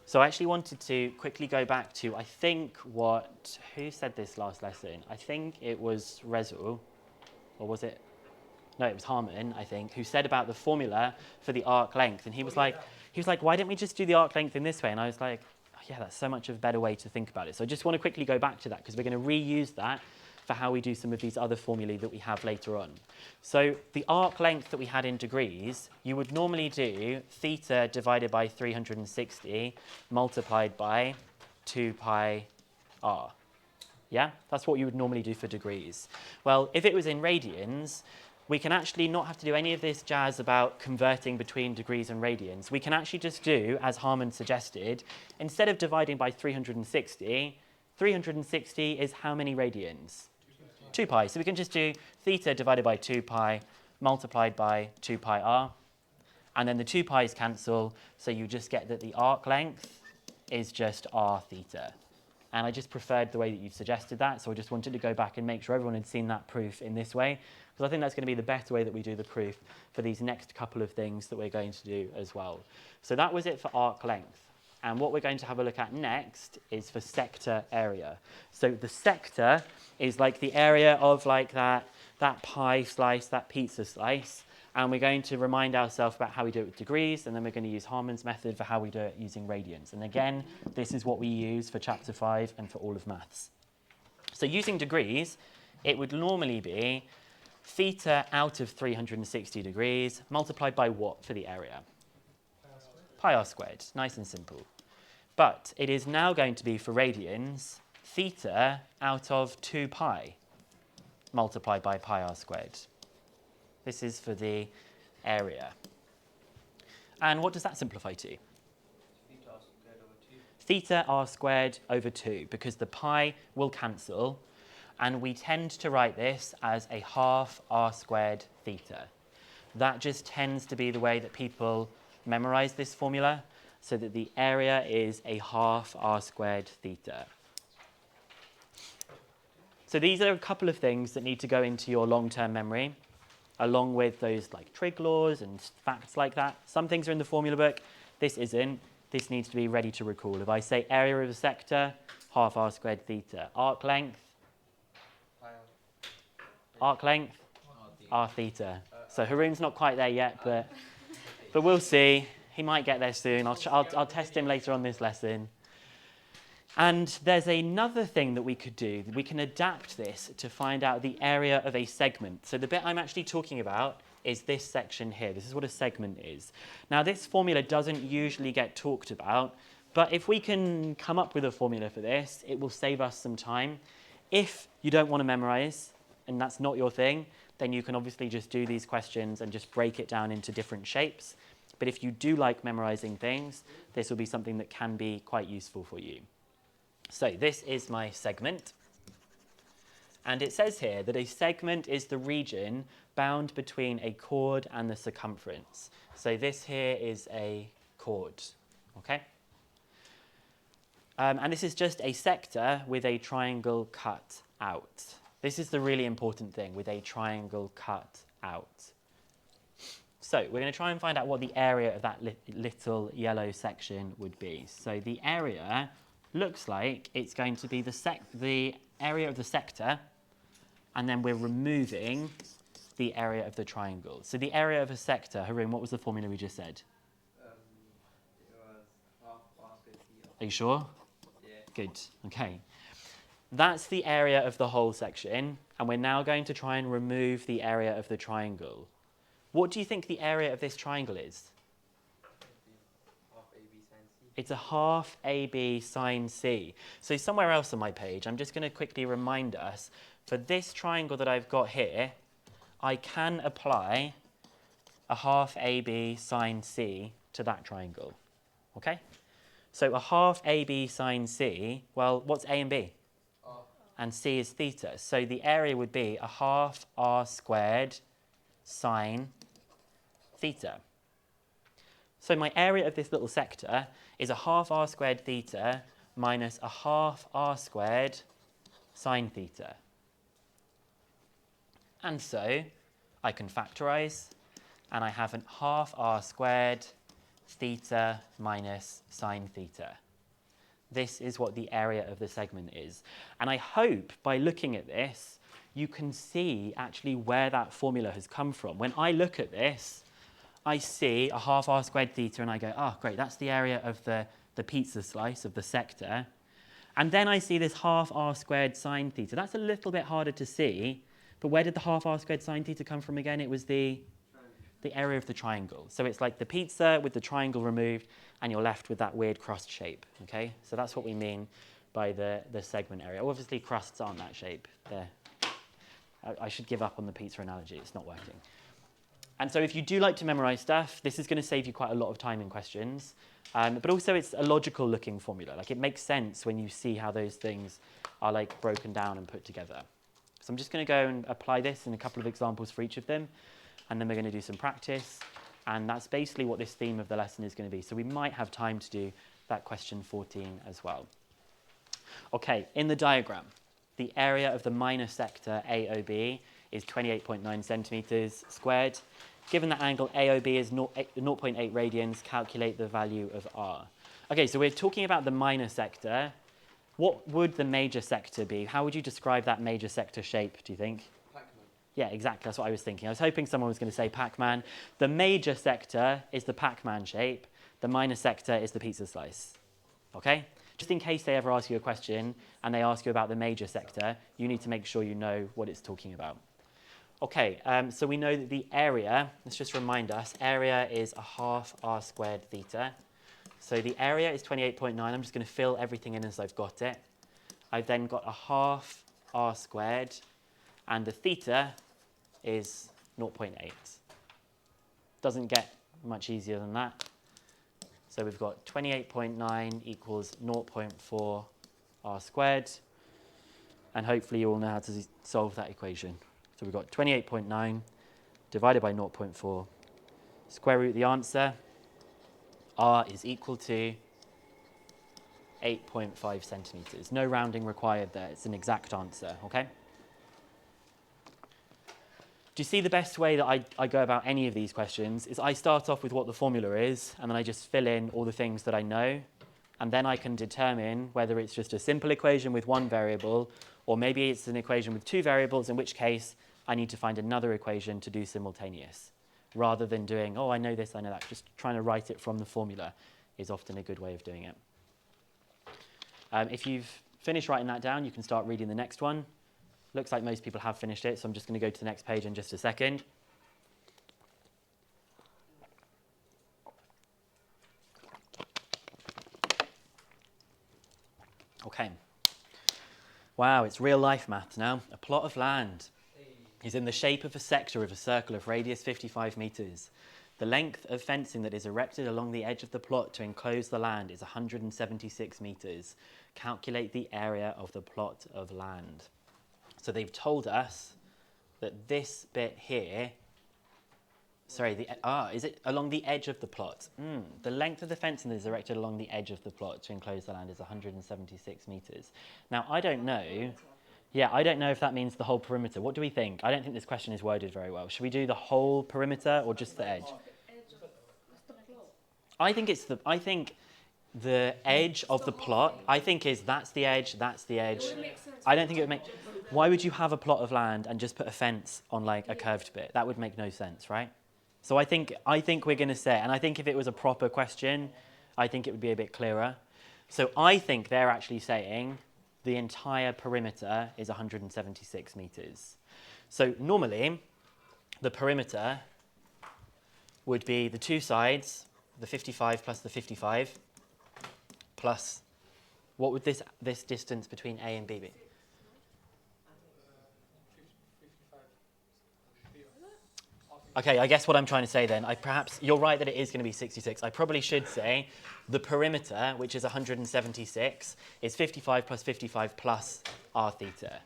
So I actually wanted to quickly go back to, I think, who said this last lesson? I think it was Resul, or was it? No, it was Harmon, I think, who said about the formula for the arc length. And he was like, why don't we just do the arc length in this way? And I was like, oh, yeah, that's so much of a better way to think about it. So I just want to quickly go back to that because we're going to reuse that for how we do some of these other formulae that we have later on. So the arc length that we had in degrees, you would normally do theta divided by 360 multiplied by 2 pi r. Yeah, that's what you would normally do for degrees. Well, if it was in radians, we can actually not have to do any of this jazz about converting between degrees and radians. We can actually just do, as Harmon suggested, instead of dividing by 360, 360 is how many radians? 2 pi. So we can just do theta divided by 2 pi multiplied by 2 pi r. And then the 2 pi's cancel, so you just get that the arc length is just r theta. And I just preferred the way that you've suggested that, so I just wanted to go back and make sure everyone had seen that proof in this way, because I think that's going to be the better way that we do the proof for these next couple of things that we're going to do as well. So that was it for arc length. And what we're going to have a look at next is for sector area. So the sector is like the area of like that pie slice, that pizza slice. And we're going to remind ourselves about how we do it with degrees, and then we're going to use Harmon's method for how we do it using radians. And again, this is what we use for chapter 5 and for all of maths. So using degrees, it would normally be theta out of 360 degrees multiplied by what for the area? Pi r squared, nice and simple. But it is now going to be for radians, theta out of 2 pi multiplied by pi r squared. This is for the area. And what does that simplify to? Theta r squared over 2, because the pi will cancel, and we tend to write this as a half r squared theta. That just tends to be the way that people memorize this formula, so that the area is a half r squared theta. So these are a couple of things that need to go into your long-term memory, along with those like trig laws and facts like that. Some things are in the formula book, this isn't. This needs to be ready to recall. If I say area of a sector, half r squared theta. Arc length? Arc length? R theta. So Haroon's not quite there yet, but we'll see. He might get there soon. I'll test him later on this lesson. And there's another thing that we could do. We can adapt this to find out the area of a segment. So the bit I'm actually talking about is this section here. This is what a segment is. Now, this formula doesn't usually get talked about, but if we can come up with a formula for this, it will save us some time. If you don't want to memorize, and that's not your thing, then you can obviously just do these questions and just break it down into different shapes. But if you do like memorizing things, this will be something that can be quite useful for you. So this is my segment. And it says here that a segment is the region bound between a chord and the circumference. So this here is a chord, okay? And this is just a sector with a triangle cut out. This is the really important thing, with a triangle cut out. So we're going to try and find out what the area of that little yellow section would be. So the area looks like it's going to be the area of the sector, and then we're removing the area of the triangle. So the area of a sector, Haroon, what was the formula we just said? It was half r squared theta. Are you sure? Yeah. Good, okay. That's the area of the whole section, and we're now going to try and remove the area of the triangle. What do you think the area of this triangle is? Half AB sine c. It's a half AB sine C. So somewhere else on my page, I'm just going to quickly remind us, for this triangle that I've got here, I can apply a half AB sine C to that triangle. Okay? So a half AB sine C, well, what's A and B? R. And C is theta. So the area would be a half r squared sine theta. So my area of this little sector is a half r squared theta minus a half r squared sine theta. And so I can factorize, and I have a half r squared theta minus sine theta. This is what the area of the segment is. And I hope by looking at this, you can see actually where that formula has come from. When I look at this, I see a half r squared theta and I go, oh, great, that's the area of the pizza slice of the sector. And then I see this half r squared sine theta. That's a little bit harder to see, but where did the half r squared sine theta come from again? It was the area of the triangle. So it's like the pizza with the triangle removed, and you're left with that weird crust shape, okay? So that's what we mean by the segment area. Obviously, crusts aren't that shape. I should give up on the pizza analogy. It's not working. And so if you do like to memorize stuff, this is going to save you quite a lot of time in questions. But also, it's a logical-looking formula. Like, it makes sense when you see how those things are, like, broken down and put together. So I'm just going to go and apply this in a couple of examples for each of them. And then we're going to do some practice. And that's basically what this theme of the lesson is going to be. So we might have time to do that question 14 as well. Okay, in the diagram, the area of the minor sector AOB is 28.9 centimeters squared. Given that angle AOB is 0.8 radians, calculate the value of R. Okay, so we're talking about the minor sector. What would the major sector be? How would you describe that major sector shape, do you think? Yeah, exactly. That's what I was thinking. I was hoping someone was going to say Pac-Man. The major sector is the Pac-Man shape. The minor sector is the pizza slice. Okay? Just in case they ever ask you a question and they ask you about the major sector, you need to make sure you know what it's talking about. Okay, so we know that the area, let's just remind us, area is a half r squared theta. So the area is 28.9. I'm just going to fill everything in as I've got it. I've then got a half r squared, and the theta is 0.8. Doesn't get much easier than that. So we've got 28.9 equals 0.4 r squared. And hopefully you all know how to solve that equation. So we've got 28.9 divided by 0.4. Square root the answer. R is equal to 8.5 centimeters. No rounding required there. It's an exact answer, okay? Do you see the best way that I go about any of these questions is I start off with what the formula is, and then I just fill in all the things that I know, and then I can determine whether it's just a simple equation with one variable, or maybe it's an equation with two variables, in which case I need to find another equation to do simultaneous, rather than doing, oh, I know this, I know that. Just trying to write it from the formula is often a good way of doing it. If you've finished writing that down, you can start reading the next one. Looks like most people have finished it, so I'm just going to go to the next page in just a second. Okay. Wow, it's real life maths now. A plot of land is in the shape of a sector of a circle of radius 55 meters. The length of fencing that is erected along the edge of the plot to enclose the land is 176 meters. Calculate the area of the plot of land. So they've told us that this bit here, is it along the edge of the plot? The length of the fencing that is erected along the edge of the plot to enclose the land is 176 meters. Now, I don't know. Yeah, I don't know if that means the whole perimeter. What do we think? I don't think this question is worded very well. Should we do the whole perimeter or just the edge? I think the edge of the plot, that's the edge, that's the edge. I don't think it would make... Why would you have a plot of land and just put a fence on like a curved bit? That would make no sense, right? So I think we're going to say, and I think if it was a proper question, I think it would be a bit clearer. So I think they're actually saying the entire perimeter is 176 meters. So normally, the perimeter would be the two sides, the 55 plus the 55, plus, what would this distance between A and B be? Okay, I guess what I'm trying to say then, you're right that it is going to be 66. I probably should say the perimeter, which is 176, is 55 plus 55 plus r theta.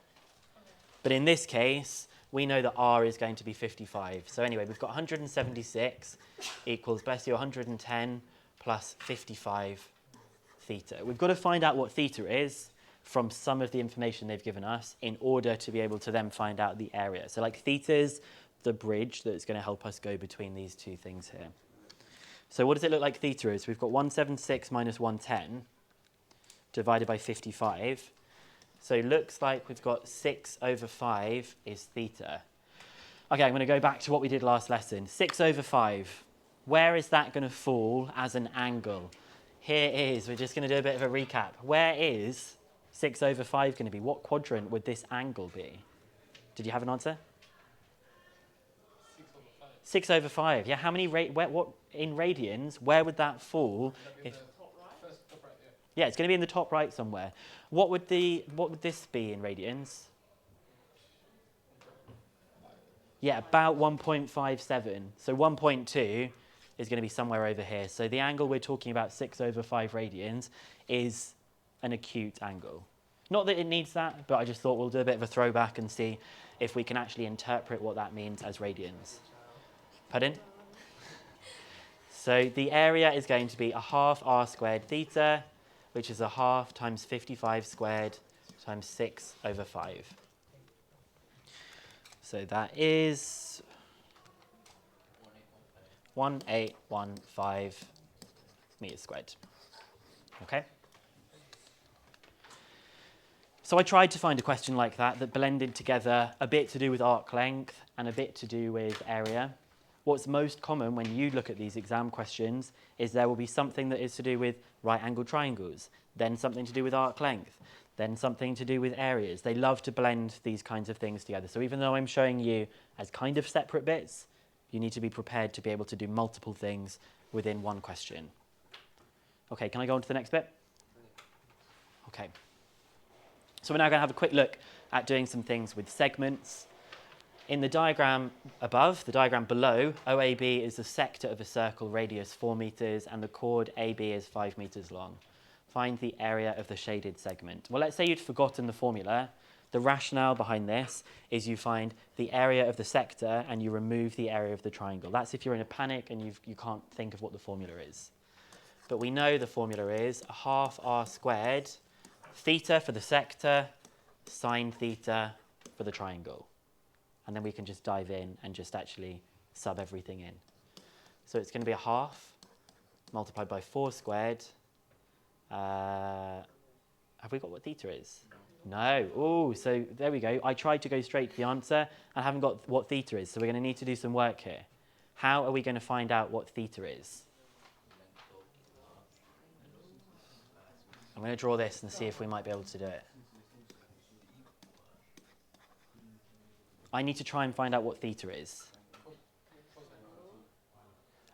But in this case, we know that r is going to be 55. So anyway, we've got 176 equals, bless you, 110 plus 55 theta. We've got to find out what theta is from some of the information they've given us in order to be able to then find out the area. So like theta's the bridge that's going to help us go between these two things here. So what does it look like theta is? We've got 176 minus 110 divided by 55. So it looks like we've got 6 over 5 is theta. Okay, I'm going to go back to what we did last lesson. 6 over 5. Where is that going to fall as an angle? Here it is. We're just going to do a bit of a recap. Where is 6 over 5 going to be? What quadrant would this angle be? Did you have an answer? 6 over 5. Yeah, how many, what in radians, where would that fall? If, yeah, it's going to be in the top right somewhere. What would this be in radians? Yeah, about 1.57. So 1.2 is going to be somewhere over here. So the angle we're talking about, 6 over 5 radians, is an acute angle. Not that it needs that, but I just thought we'll do a bit of a throwback and see if we can actually interpret what that means as radians. Pardon? So the area is going to be a half r squared theta, which is a half times 55 squared times 6 over 5. So that is 1815 meters squared. Okay? So I tried to find a question like that blended together a bit to do with arc length and a bit to do with area. What's most common when you look at these exam questions is there will be something that is to do with right angled triangles, then something to do with arc length, then something to do with areas. They love to blend these kinds of things together. So even though I'm showing you as kind of separate bits, you need to be prepared to be able to do multiple things within one question. Okay, can I go on to the next bit? Okay. So we're now going to have a quick look at doing some things with segments. In the diagram above, the diagram below, OAB is the sector of a circle radius 4 meters and the chord AB is 5 meters long. Find the area of the shaded segment. Well, let's say you'd forgotten the formula. The rationale behind this is you find the area of the sector and you remove the area of the triangle. That's if you're in a panic and you can't think of what the formula is. But we know the formula is a half r squared, theta for the sector, sine theta for the triangle. And then we can just dive in and just actually sub everything in. So it's going to be a half multiplied by 4 squared. Have we got what theta is? No. Oh, so there we go. I tried to go straight to the answer and haven't got what theta is. So we're going to need to do some work here. How are we going to find out what theta is? I'm going to draw this and see if we might be able to do it. I need to try and find out what theta is.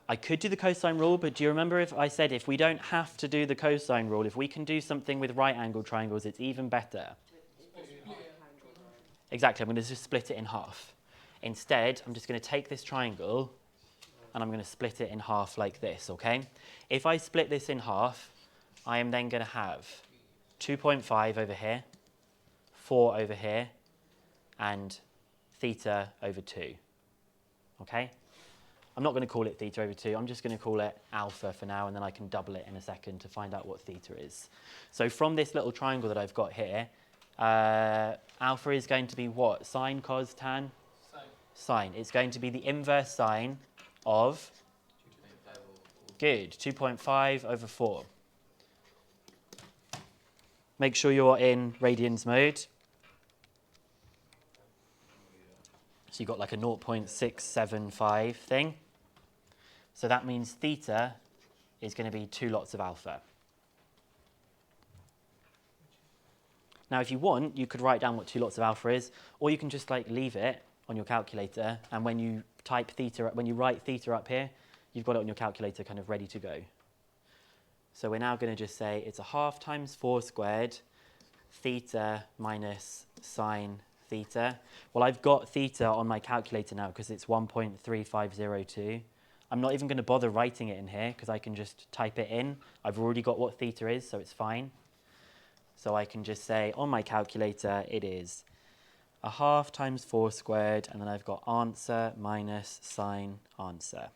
I could do the cosine rule, but do you remember if I said if we don't have to do the cosine rule, if we can do something with right angle triangles, it's even better? Exactly, I'm going to just split it in half. Instead, I'm just going to take this triangle and I'm going to split it in half like this, okay? If I split this in half, I am then going to have 2.5 over here, 4 over here, and theta over 2, okay? I'm not going to call it theta over 2, I'm just going to call it alpha for now, and then I can double it in a second to find out what theta is. So from this little triangle that I've got here, alpha is going to be what? Sine, cos, tan? Sine. It's going to be the inverse sine of? Good, 2.5 over 4. Make sure you're in radians mode. So you've got like a 0.675 thing. So that means theta is going to be 2 lots of alpha. Now, if you want, you could write down what 2 lots of alpha is, or you can just like leave it on your calculator, and when you type theta, when you write theta up here, you've got it on your calculator kind of ready to go. So we're now going to just say it's a half times 4 squared, theta minus sine theta. Well, I've got theta on my calculator now because it's 1.3502. I'm not even going to bother writing it in here because I can just type it in. I've already got what theta is, so it's fine. So I can just say on my calculator it is a half times 4 squared, and then I've got answer minus sine answer.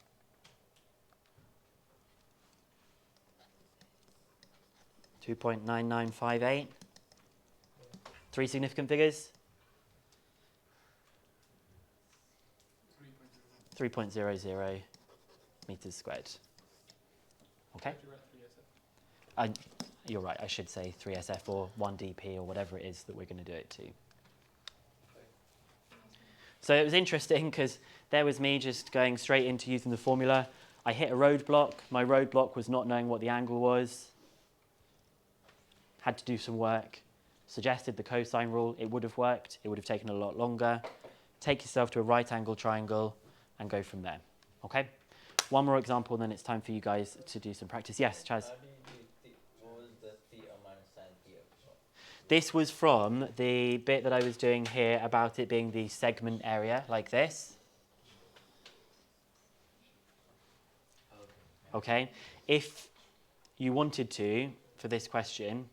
$2.9958. 3 significant figures? 3.00 meters squared. Okay? You're right, I should say 3SF or 1DP or whatever it is that we're going to do it to. So it was interesting because there was me just going straight into using the formula. I hit a roadblock. My roadblock was not knowing what the angle was. Had to do some work. Suggested the cosine rule. It would have worked. It would have taken a lot longer. Take yourself to a right angle triangle and go from there. Okay? One more example, then it's time for you guys to do some practice. Yes, Chaz? What was the theta minus sin theta? This was from the bit that I was doing here about it being the segment area, like this. Okay? If you wanted to, for this question,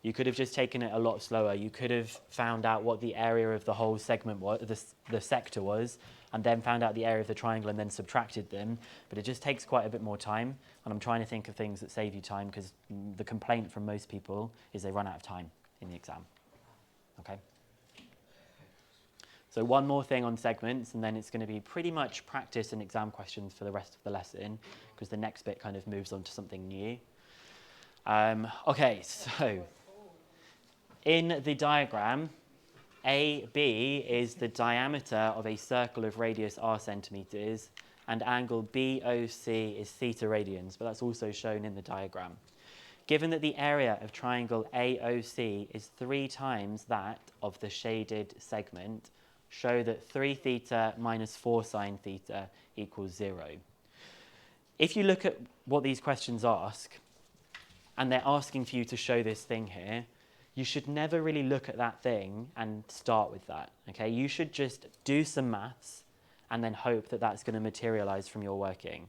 you could have just taken it a lot slower. You could have found out what the area of the whole segment was, the sector was, and then found out the area of the triangle and then subtracted them. But it just takes quite a bit more time. And I'm trying to think of things that save you time because the complaint from most people is they run out of time in the exam. Okay? So one more thing on segments, and then it's going to be pretty much practice and exam questions for the rest of the lesson because the next bit kind of moves on to something new. Okay, so in the diagram, AB is the diameter of a circle of radius r centimeters, and angle BOC is theta radians, but that's also shown in the diagram. Given that the area of triangle AOC is 3 times that of the shaded segment, show that 3 theta minus 4 sine theta equals 0. If you look at what these questions ask, and they're asking for you to show this thing here, you should never really look at that thing and start with that, okay? You should just do some maths and then hope that that's going to materialize from your working.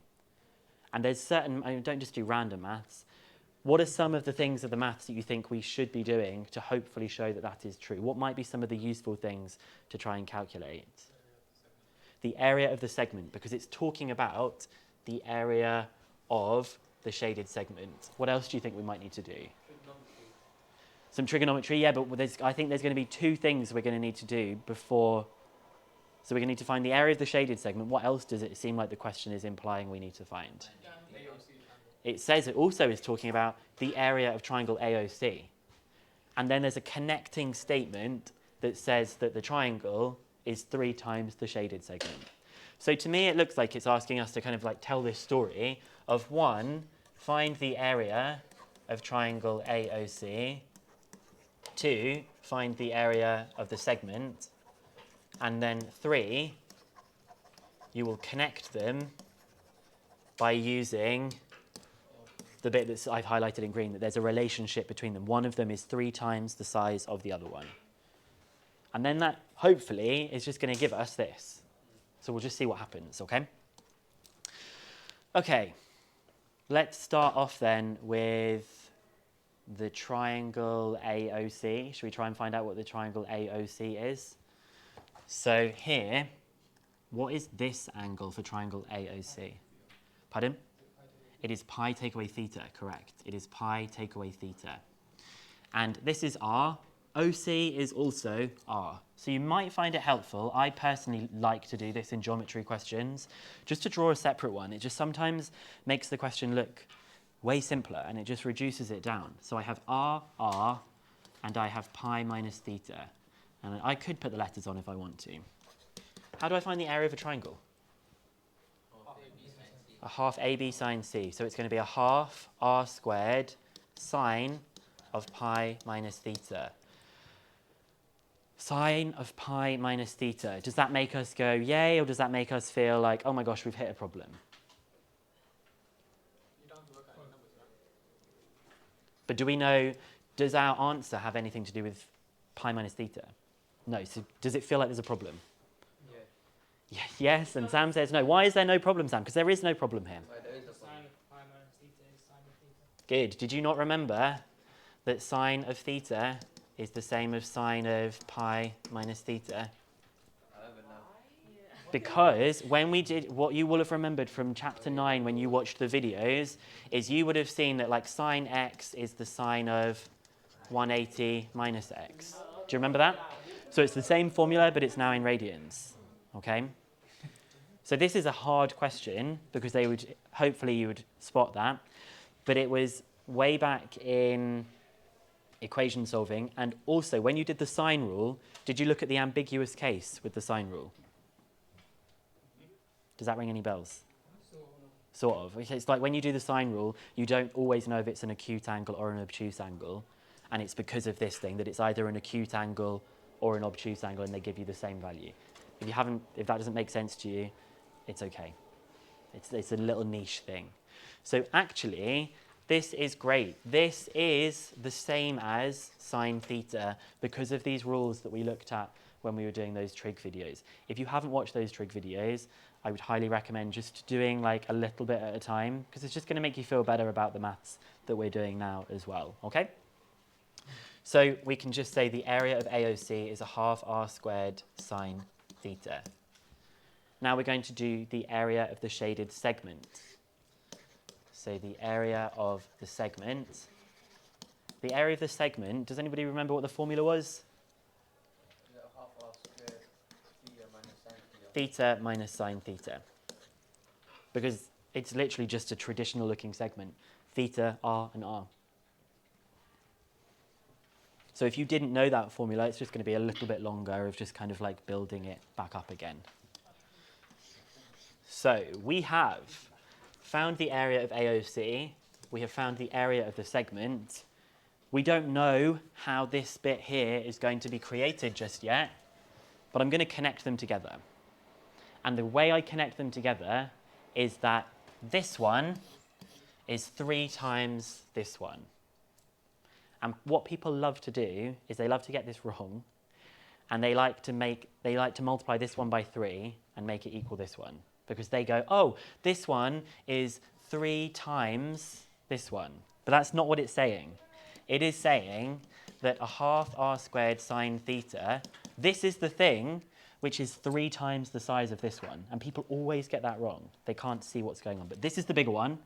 And there's certain, don't just do random maths. What are some of the things of the maths that you think we should be doing to hopefully show that that is true? What might be some of the useful things to try and calculate? The area of the segment, because it's talking about the area of the shaded segment. What else do you think we might need to do? Some trigonometry, yeah, but I think there's going to be 2 things we're going to need to do before. So we're going to need to find the area of the shaded segment. What else does it seem like the question is implying we need to find? It says it also is talking about the area of triangle AOC. And then there's a connecting statement that says that the triangle is 3 times the shaded segment. So to me, it looks like it's asking us to kind of like tell this story of 1, find the area of triangle AOC, 2, find the area of the segment, and then 3, you will connect them by using the bit that I've highlighted in green, that there's a relationship between them. One of them is 3 times the size of the other one. And then that, hopefully, is just going to give us this. So we'll just see what happens, okay? Okay, let's start off then with the triangle AOC. Should we try and find out what the triangle AOC is? So here, what is this angle for triangle AOC? Pardon? It is pi take away theta, correct. It is pi take away theta. And this is r. OC is also r. So you might find it helpful. I personally like to do this in geometry questions, just to draw a separate one. It just sometimes makes the question look way simpler, and it just reduces it down. So I have r, and I have pi minus theta. And I could put the letters on if I want to. How do I find the area of a triangle? A half AB sine C. So it's going to be a half r squared sine of pi minus theta. Sine of pi minus theta. Does that make us go yay, or does that make us feel like, oh my gosh, we've hit a problem? But do we know, does our answer have anything to do with pi minus theta? No. So does it feel like there's a problem? Yeah. Yes, and Sam says no. Why is there no problem, Sam? Because there is no problem here. Good. Did you not remember that sine of theta is the same as sine of pi minus theta? Because when we did, what you will have remembered from chapter 9 when you watched the videos, is you would have seen that like sine x is the sine of 180 minus x. Do you remember that? So it's the same formula, but it's now in radians. Okay? So this is a hard question because hopefully you would spot that. but it was way back in equation solving. And also, when you did the sign rule, did you look at the ambiguous case with the sign rule? Does that ring any bells? Sort of. It's like when you do the sign rule, you don't always know if it's an acute angle or an obtuse angle. And it's because of this thing that it's either an acute angle or an obtuse angle, and they give you the same value. If that doesn't make sense to you, it's okay. It's a little niche thing. So actually, this is great. This is the same as sine theta because of these rules that we looked at when we were doing those trig videos. If you haven't watched those trig videos, I would highly recommend just doing like a little bit at a time, because it's just going to make you feel better about the maths that we're doing now as well, okay? So we can just say the area of AOC is a half r squared sine theta. Now we're going to do the area of the shaded segment. So the area of the segment. The area of the segment, does anybody remember what the formula was? Half r squared theta minus sine theta. Theta minus sine theta. Because it's literally just a traditional looking segment. Theta, r, and r. So if you didn't know that formula, it's just going to be a little bit longer of just kind of like building it back up again. So we have found the area of AOC. We have found the area of the segment. We don't know how this bit here is going to be created just yet, but I'm going to connect them together. And the way I connect them together is that this one is 3 times this one. And what people love to do is they love to get this wrong, and they like to multiply this one by 3 and make it equal this one, because they go, oh, this one is 3 times this one. But that's not what it's saying. It is saying that a half r squared sine theta, this is the thing which is 3 times the size of this one. And people always get that wrong. They can't see what's going on. But this is the bigger one,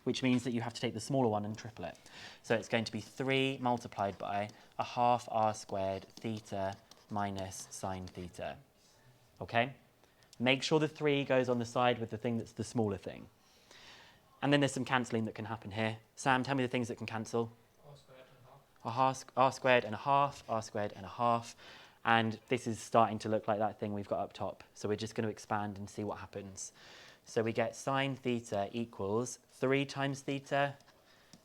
which means that you have to take the smaller one and triple it. So it's going to be 3 multiplied by a half r squared theta minus sine theta. Okay? Make sure the 3 goes on the side with the thing that's the smaller thing. And then there's some cancelling that can happen here. Sam, tell me the things that can cancel. R squared and a half, r squared and a half. And this is starting to look like that thing we've got up top. So we're just going to expand and see what happens. So we get sine theta equals 3 times theta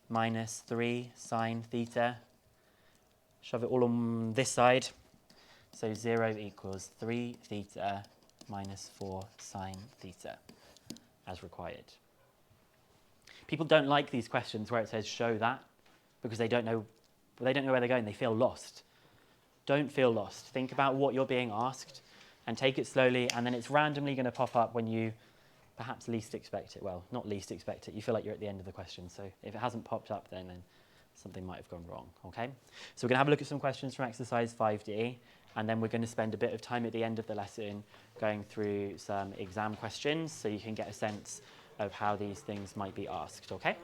minus 3 sine theta. Shove it all on this side. So 0 equals 3 theta minus 4 sine theta, as required. People don't like these questions where it says show that, because they don't know where they're going. They feel lost. Don't feel lost. Think about what you're being asked and take it slowly, and then it's randomly going to pop up when you perhaps least expect it. Well, not least expect it. You feel like you're at the end of the question. So if it hasn't popped up, then something might have gone wrong. Okay? So we're going to have a look at some questions from exercise 5D, and then we're going to spend a bit of time at the end of the lesson going through some exam questions so you can get a sense of how these things might be asked. Okay?